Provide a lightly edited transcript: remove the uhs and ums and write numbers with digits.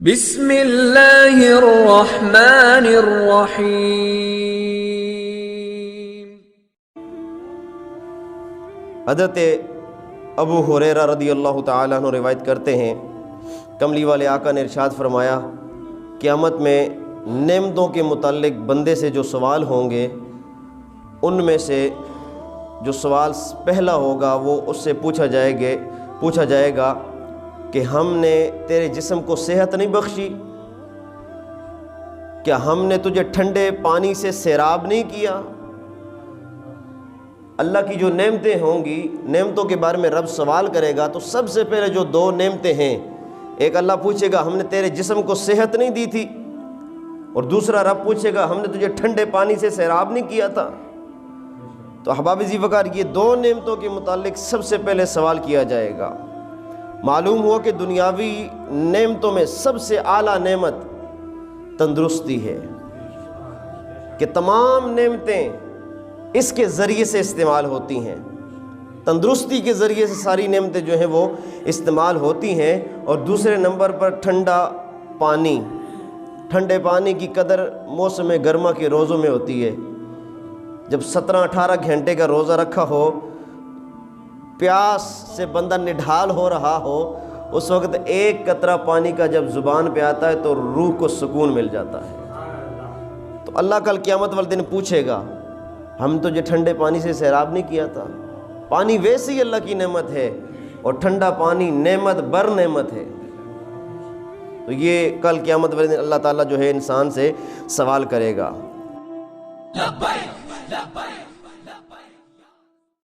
بسم اللہ الرحمن الرحیم۔ حضرت ابو ہریرہ رضی اللہ تعالیٰ عنہ روایت کرتے ہیں، کملی والے آقا نے ارشاد فرمایا، قیامت میں نعمتوں کے متعلق بندے سے جو سوال ہوں گے، ان میں سے جو سوال پہلا ہوگا وہ اس سے پوچھا جائے گا کہ ہم نے تیرے جسم کو صحت نہیں بخشی؟ کیا ہم نے تجھے ٹھنڈے پانی سے سیراب نہیں کیا؟ اللہ کی جو نعمتیں ہوں گی، نعمتوں کے بارے میں رب سوال کرے گا تو سب سے پہلے جو دو نعمتیں ہیں، ایک اللہ پوچھے گا ہم نے تیرے جسم کو صحت نہیں دی تھی، اور دوسرا رب پوچھے گا ہم نے تجھے ٹھنڈے پانی سے سیراب نہیں کیا تھا۔ تو احباب ذی وقار، یہ دو نعمتوں کے متعلق سب سے پہلے سوال کیا جائے گا۔ معلوم ہوا کہ دنیاوی نعمتوں میں سب سے اعلیٰ نعمت تندرستی ہے، کہ تمام نعمتیں اس کے ذریعے سے استعمال ہوتی ہیں، تندرستی کے ذریعے سے ساری نعمتیں جو ہیں وہ استعمال ہوتی ہیں۔ اور دوسرے نمبر پر ٹھنڈے پانی کی قدر موسم گرما کے روزوں میں ہوتی ہے۔ جب 17-18 گھنٹے کا روزہ رکھا ہو، پیاس سے بندہ نڈھال ہو رہا ہو، اس وقت ایک قطرہ پانی کا جب زبان پہ آتا ہے تو روح کو سکون مل جاتا ہے۔ تو اللہ کل قیامت والے دن پوچھے گا ہم تجھے ٹھنڈے پانی سے سیراب نہیں کیا تھا؟ پانی ویسے ہی اللہ کی نعمت ہے، اور ٹھنڈا پانی نعمت بر نعمت ہے۔ تو یہ کل قیامت والے دن اللہ تعالیٰ جو ہے انسان سے سوال کرے گا۔